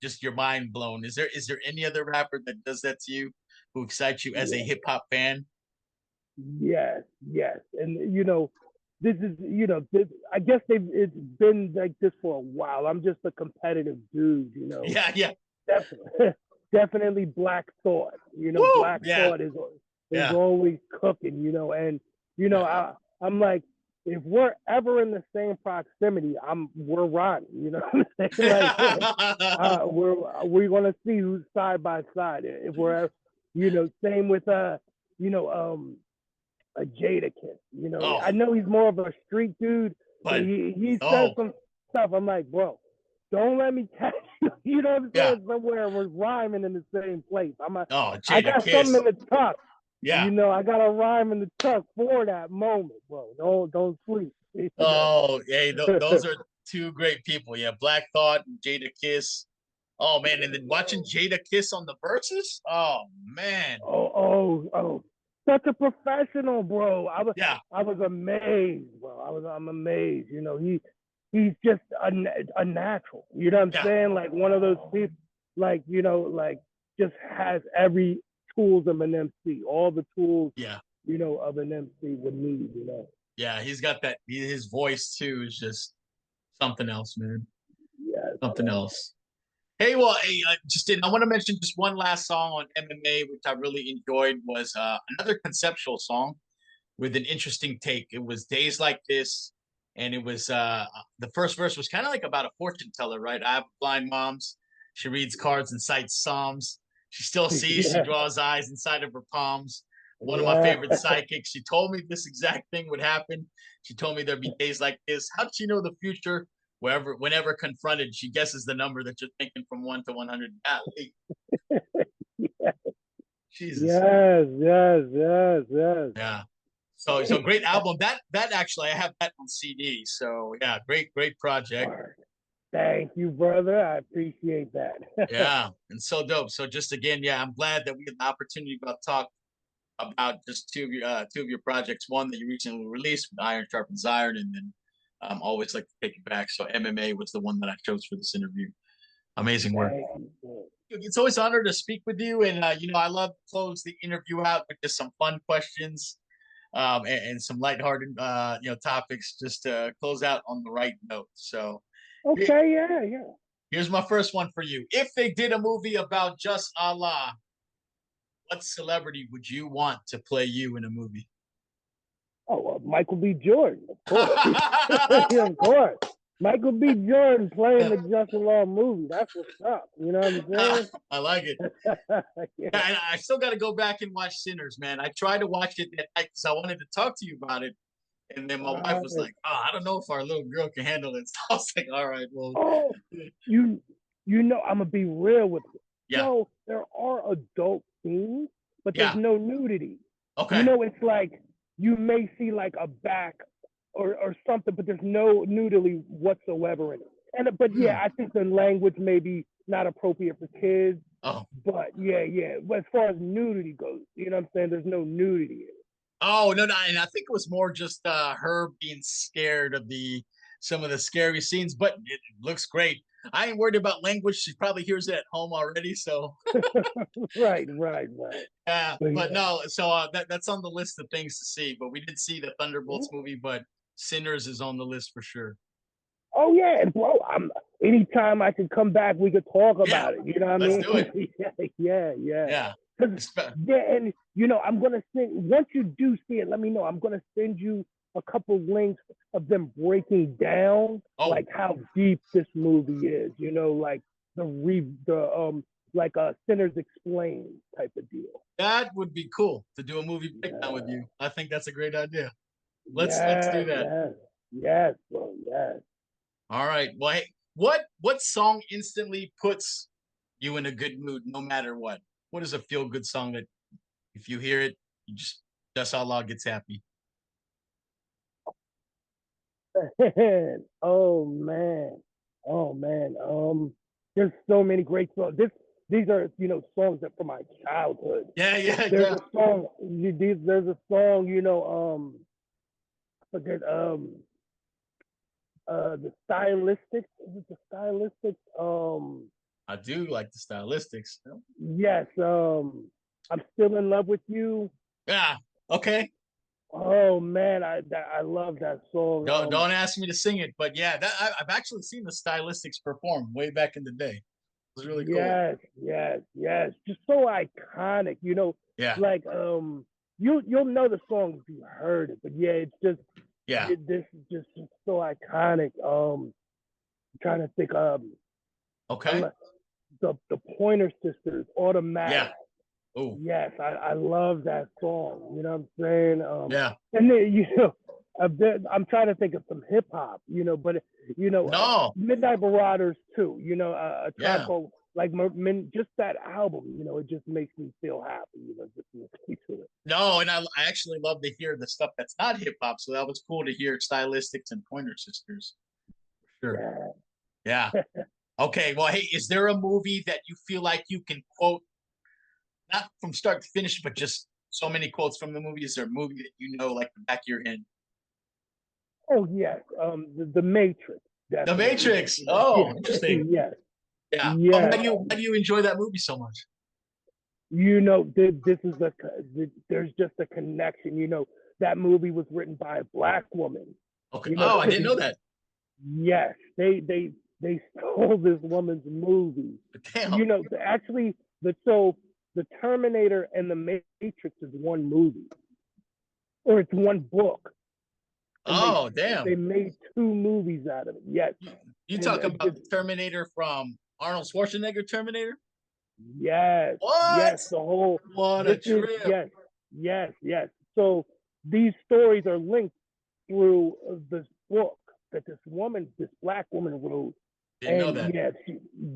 just your mind blown? Is there any other rapper that does that to you, who excites you as a Yeah. hip hop fan? Yes, yes, and this is I guess it's been like this for a while. I'm just a competitive dude. Yeah, yeah. Definitely, definitely Black Thought. Woo! Black Yeah, Thought is yeah, always cooking. And yeah. I'm like, if we're ever in the same proximity, we're rhyming. What I'm saying? Like, we're gonna see who's side by side. If we're, same with you know, a Jada Kiss. Oh, I know he's more of a street dude, but but he says oh, some stuff. I'm like, bro, don't let me catch you. You know what I'm yeah. saying? Somewhere we're rhyming in the same place. Oh, I Jada got something in Kiss. the tuck. Yeah. I got a rhyme in the tuck for that moment, bro. Don't sleep. Oh, hey, those are two great people. Yeah, Black Thought and Jada Kiss. Oh man, and then watching Jada Kiss on the verses. Oh man. Oh, such a professional, bro. Yeah, I was amazed, bro. I'm amazed. He's just a natural. You know what I'm yeah, saying? Like one of those people, like just has every tools of an MC, all the tools yeah, of an MC would need. yeah. He's got that. His voice too is just something else, man. Yes, Something yes. else. Hey, well, hey, I want to mention just one last song on MMA, which I really enjoyed, was another conceptual song with an interesting take. It was Days Like This, and it was the first verse was kind of like about a fortune teller, right? I have blind moms. She reads cards and cites psalms. She still sees. She Yeah, draws eyes inside of her palms. One of my yeah. favorite psychics. She told me this exact thing would happen. She told me there'd be days like this. How did she know the future? Whenever confronted, she guesses the number that you're thinking from 1 to 100. Golly, Jesus. Yes, yes, yes, yes. Yeah. So great album. That actually I have that on CD. So yeah, great project. Thank you, brother. I appreciate that. Yeah, and so dope. So just again, yeah, I'm glad that we had the opportunity to talk about just two of your projects. One that you recently released with Iron Sharpens Iron, and then always like to take it back. So MMA was the one that I chose for this interview. Amazing work. Thank you. It's always an honor to speak with you, and I love to close the interview out with just some fun questions, and some lighthearted, topics, just to close out on the right note. So, Okay, yeah. here's my first one for you. If they did a movie about Jus Allah, what celebrity would you want to play you in a movie? Oh, Michael B. Jordan, of course. Yeah, of course. Michael B. Jordan playing the Jus Allah movie. That's what's up. You know what I'm saying? I like it. Yeah. And I still got to go back and watch Sinners, man. I tried to watch it that night because I wanted to talk to you about it. And then my wife was like, "Oh, I don't know if our little girl can handle it." So I was like, "All right, well." Oh, you know, I'm gonna be real with you. Yeah. So there are adult scenes, but there's no nudity. Okay. You know, it's like you may see like a back or something, but there's no nudity whatsoever in it. And but yeah, I think the language may be not appropriate for kids. Oh. But yeah. But as far as nudity goes, you know what I'm saying? There's no nudity in it. Oh, no, and I think it was more just her being scared of some of the scary scenes, but it looks great. I ain't worried about language. She probably hears it at home already, so. Right. Yeah, but no, so that's on the list of things to see. But we did see the Thunderbolts movie, but Sinners is on the list for sure. Oh yeah, and bro, anytime I can come back, we could talk about it. You know what I mean? Let's do it. Yeah. Yeah, and I'm gonna send, once you do see it, let me know. I'm gonna send you a couple links of them breaking down like how deep this movie is. You know, like like Sinners Explained type of deal. That would be cool to do a movie breakdown with you. I think that's a great idea. Let's do that. Yes, bro. Yes. All right. Well, hey, what song instantly puts you in a good mood no matter what? What is a feel good song that if you hear it, you just Allah gets happy? Oh man. There's so many great songs. These are songs that from my childhood. Yeah. There's a song. There's a song. Forget the Stylistics. Is it the Stylistics? I do like the Stylistics. Yes. I'm still in love with you. Yeah. Okay. Oh man, I love that song. Don't ask me to sing it, but yeah, I've actually seen the Stylistics perform way back in the day. It was really cool. Yes. Just so iconic, Yeah. Like you'll know the song if you heard it, but yeah, it's just this is just so iconic. I'm trying to think. Okay. The Pointer Sisters, Automatic. Yeah. Oh. Yes, I love that song. You know what I'm saying? Yeah. And then I'm trying to think of some hip hop, but No. Midnight Marauders too. A track called like just that album. It just makes me feel happy. Just listening to it. No, and I actually love to hear the stuff that's not hip hop. So that was cool to hear Stylistics and Pointer Sisters. For sure. Yeah. Okay. Well, hey, is there a movie that you feel like you can quote? Not from start to finish, but just so many quotes from the movie. Is there a movie that like the back of your head? Oh yes, the Matrix. Definitely. The Matrix. Oh, interesting. Yes. Yeah. Yeah. Why do you enjoy that movie so much? This is there's just a connection. That movie was written by a Black woman. Okay. I didn't know that. Yes, they stole this woman's movie. Damn. Actually, the Terminator and the Matrix is one movie, or it's one book. And damn! They made 2 movies out of it. Yes. You talk about Terminator from Arnold Schwarzenegger Terminator? Yes. What? Yes. The whole. What a trip! Yes. So these stories are linked through this book that this Black woman wrote. Didn't know that.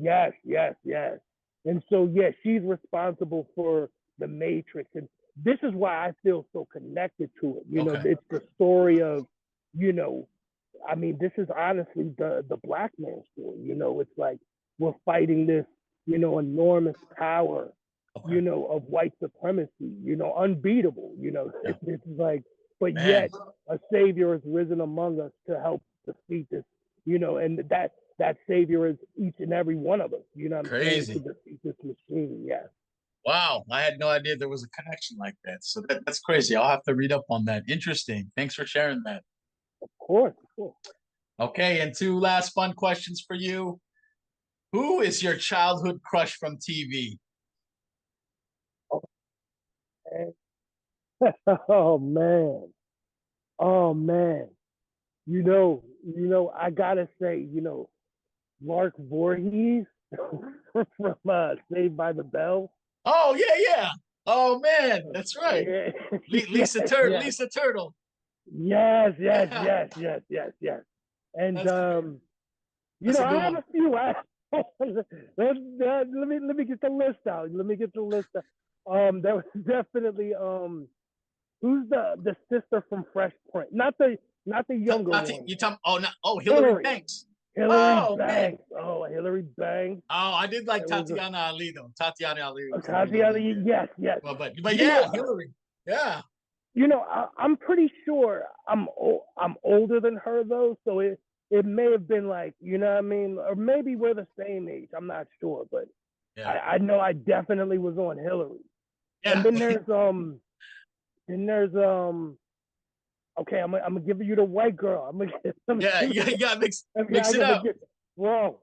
Yes. And so, she's responsible for the Matrix. And this is why I feel so connected to it. It's the story of, this is honestly the Black man's story. It's like we're fighting this, enormous power, of white supremacy, unbeatable, It's like, but yet a savior has risen among us to help defeat this, and that savior is each and every one of us, Crazy. to defeat this 2017. Yes. Wow, I had no idea there was a connection like that. So that's crazy. I'll have to read up on that. Interesting. Thanks for sharing that. Of course. Of course. Okay, and two last fun questions for you. Who is your childhood crush from TV? Okay. Oh man. Oh man. I gotta say, Lark Voorhees from Saved by the Bell. Oh yeah, yeah. Oh man, that's right. Yeah. Yes, Lisa Turtle. yes, Lisa Turtle. yes, yes, Yeah, yes, yes, yes, yes. And that's that's a I good have one. a few. Let me get the list out. Let me get the list out. That was definitely who's the sister from Fresh Prince? Not the younger one. You tell oh no oh Hillary Hillary. Banks. Hillary Oh man. Banks. Oh, Hillary Banks. Oh, I did like It was Tatiana Ali though. Tatiana Ali was the real Tatiana. one. Yeah. Yes, yes. But You know, yeah, Hillary. Yeah. I'm pretty sure I'm older than her though, so it may have been like, you know what I mean, or maybe we're the same age. I'm not sure, but Yeah. I know I definitely was on Hillary. And Yeah. then there's okay, I'm gonna give you the white girl. Yeah. You gotta mix it up. Bro,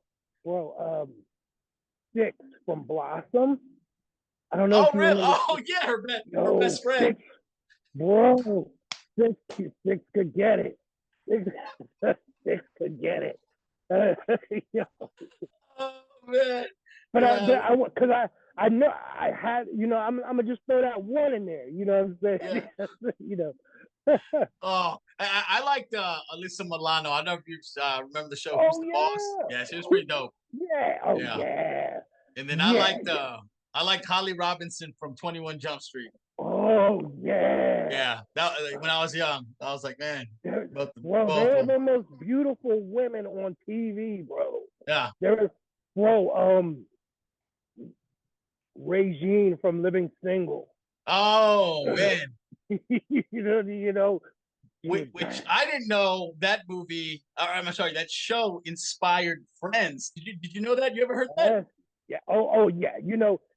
Six from Blossom. I don't know if Oh you really? remember. Oh yeah, her No, best friend. Six, bro. Six could get it. Six, Six could get it. Yeah. Oh man. But Yeah. because I know I had, I'm gonna just throw that one in there. You know what I'm saying? Yeah. you know. Oh, I liked Alyssa Milano. I don't know if you remember the show Who's Oh the Boss? yeah. Yeah, she was pretty dope. Yeah. Oh Yeah. yeah. And then Yeah. I liked Holly Robinson from 21 Jump Street. Oh yeah. Yeah. That when I was young, I was like, man, Bro, both of they're them. the most beautiful women on TV, bro. Yeah. Bro, Regine from Living Single. Oh man. you know, Which I didn't know that movie. Or, I'm sorry, that show inspired Friends. Did you know that? You ever heard that? Yeah. Oh yeah.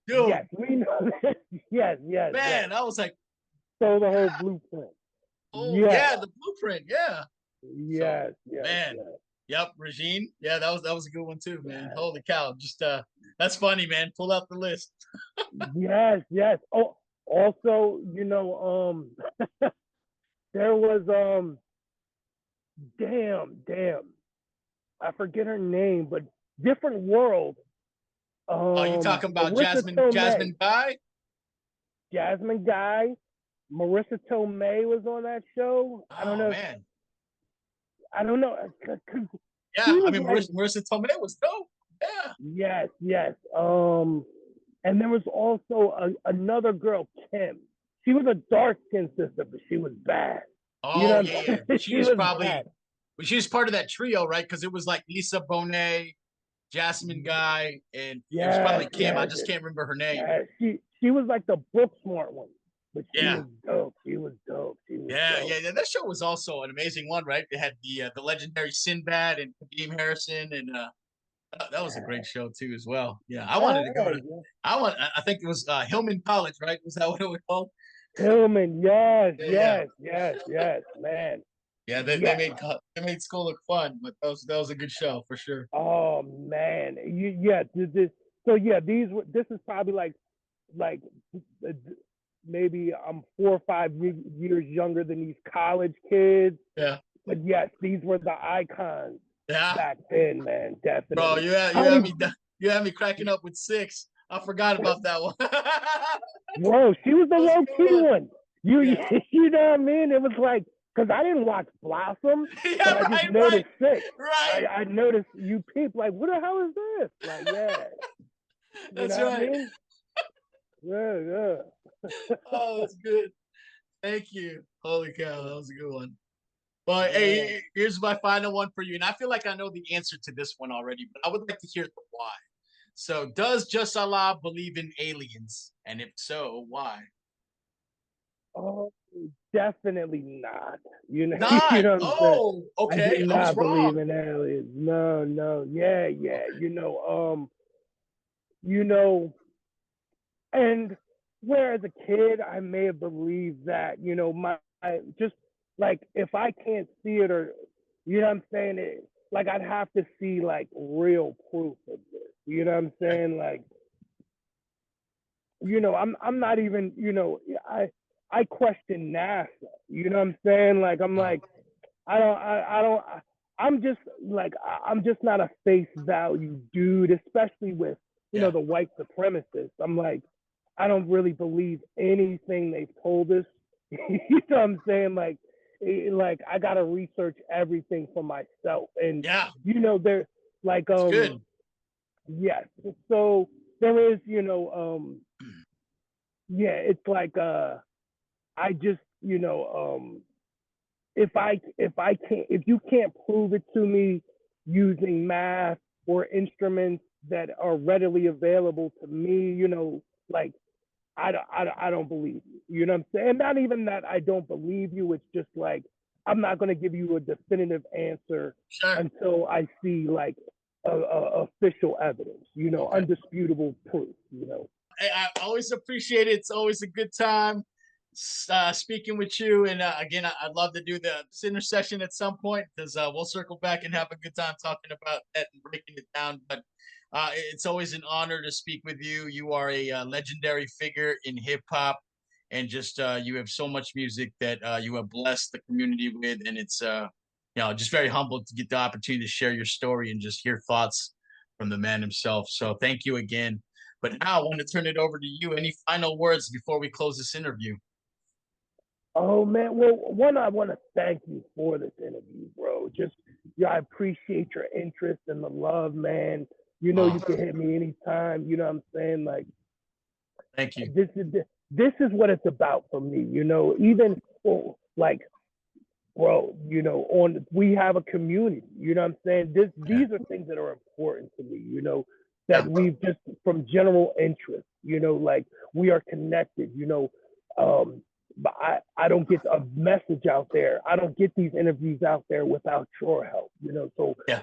Dude, Yes, we know that. Yes, yes, yes. man, I was like, So the whole yeah. blueprint. Oh Yes, yeah, the blueprint. Yeah. So yes, yes, man, yes. yep, Regine. Yeah, that was a good one too, man. Yes, Holy cow! Just that's funny, man. Pull out the list. yes, yes. Oh, also, there was damn, I forget her name, but different world. Oh, you talking about Marissa Jasmine Tomei, Guy? Jasmine Guy, Marissa Tomei was on that show. Oh man, I don't know. She yeah. I was mean, like, Marissa Tomei was dope. Yeah. yes, yes. And there was also another girl, Kim. She was a dark skinned sister, but she was bad. You know Oh what yeah, I'm yeah. saying? She was bad. She was part of that trio, right? Because it was like Lisa Bonet, Jasmine Guy, and it was Yes, probably Kim. I yes, just can't remember her name. yes. She was like the book smart one, but she Yeah. was dope. She was dope. She was Yeah, dope. yeah, that show was also an amazing one, right? It had the legendary Sinbad and Kadeem Harrison, and that was a great Yeah, show too, as well. Yeah, I wanted to go to. yeah. I think it was Hillman College, right? Was that what it was called? Tillman, yes, Yeah, yeah, yes, yes, yes, man. yeah. Yes. They made school look fun, but that was a good show for sure. Oh man. Yeah. So yeah, this is probably like maybe I'm 4 or 5 years younger than these college kids. Yeah, But yes, these were the icons yeah, back then, man. bro. Definitely. You had me you had me cracking up with Six. I forgot about that one. That Bro, she was the was a low good key one. one. You Yeah, you know what I mean? It was like, because I didn't watch Blossom, yeah, but I just right, right, noticed Six. right. I noticed you people like, what the hell is this? Like, yeah, you That's know what I right. mean? Yeah, yeah. Oh, that's good. Thank you. Holy cow, that was a good one. Well, Yeah. hey, here's my final one for you. And I feel like I know the answer to this one already, but I would like to hear the why. So, does Jus Allah believe in aliens? And if so, why? Oh, definitely not. You Not. know what I'm saying? Oh, I do okay. I was not believe wrong. in aliens. No, no. Yeah, yeah. Okay. You know, And where as a kid, I may have believed that, just like if I can't see it or, you know what I'm saying? Like I'd have to see like real proof of this. You know what I'm saying? Like, I'm not even, I question NASA. You know what I'm saying? Like, I'm like, I'm just like, I'm just not a face value dude, especially with, Yeah. the white supremacists. I'm like, I don't really believe anything they've told us. You know what I'm saying? Like I gotta research everything for myself, and Yeah. they're like, It's good. yes. So there is, yeah, it's like, I just, if you can't prove it to me using math or instruments that are readily available to me, like I don't believe you. You know what I'm saying? Not even that I don't believe you. It's just like I'm not going to give you a definitive answer Sure. until I see like official evidence. Okay. Undisputable proof. I always appreciate it. It's always a good time speaking with you. And again, I'd love to do this intercession at some point because we'll circle back and have a good time talking about that and breaking it down. But it's always an honor to speak with you. You are a legendary figure in hip hop, and just you have so much music that you have blessed the community with, and it's just very humbled to get the opportunity to share your story and just hear thoughts from the man himself. So thank you again. But now I want to turn it over to you. Any final words before we close this interview? Oh man, well, one, I want to thank you for this interview, bro. Just, yeah, I appreciate your interest and the love, man. You Oh, can hit me anytime. You know what I'm saying? Like, thank you. this is what it's about for me. Even, like, bro, we have a community. You know what I'm saying? Yeah. These are things that are important to me. That Yeah. we've just from general interest. Like we are connected. But I don't get a message out there. I don't get these interviews out there without your help. So Yeah.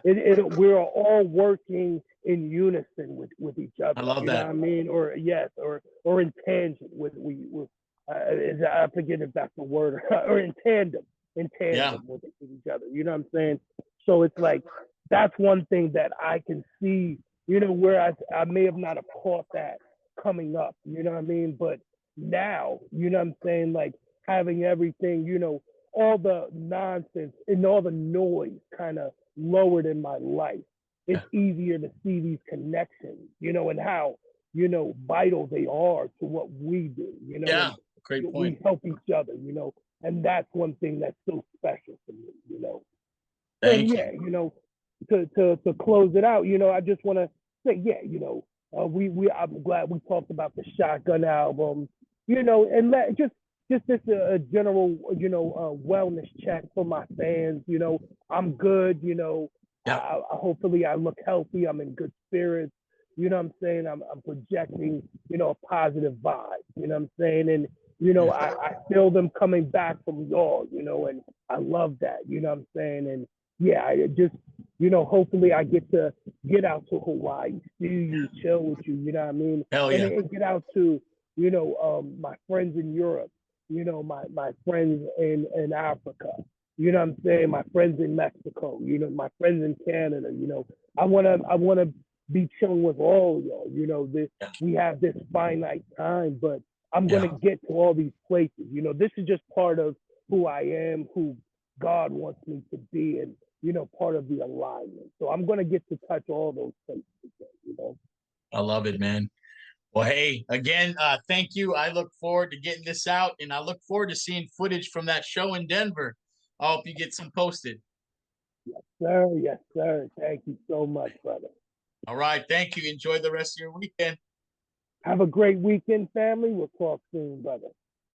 we're all working in unison with each I other. love You know what that. I mean? Or yes, or in tangent with I forget if that's the word or in tandem Yeah. with each other. You know what I'm saying? So it's like that's one thing that I can see. Where I may have not have caught that coming up. You know what I mean? But now, you know what I'm saying? Like having everything, all the nonsense and all the noise kind of lowered in my life. Yeah. It's easier to see these connections, and how, vital they are to what we do, Yeah. and Great point. we help each other, and that's one thing that's so special to me, And Thank yeah, you. to close it out, I just want to say, yeah, I'm glad we talked about the Shotgun album, and just this a general, wellness check for my fans. I'm good. Yeah. Hopefully I look healthy. I'm in good spirits. You know what I'm saying? I'm projecting, a positive vibe. You know what I'm saying? And I feel them coming back from y'all. And I love that. You know what I'm saying? And yeah, I just, hopefully I get out to Hawaii, see you, chill with you, you know what I mean? Hell And, yeah. and get out to, my friends in Europe, my friends in Africa, you know what I'm saying? My friends in Mexico, my friends in Canada, I wanna be chilling with all of y'all. Yeah. We have this finite time, but I'm Yeah. gonna get to all these places. This is just part of who I am, who God wants me to be, and part of the alignment. So I'm gonna get to touch all those places again. I love it, man. Well, hey, again, thank you. I look forward to getting this out, and I look forward to seeing footage from that show in Denver. I hope you get some posted. Sir, yes, sir. Thank you so much, brother. All right. Thank you. Enjoy the rest of your weekend. Have a great weekend, family. We'll talk soon, brother.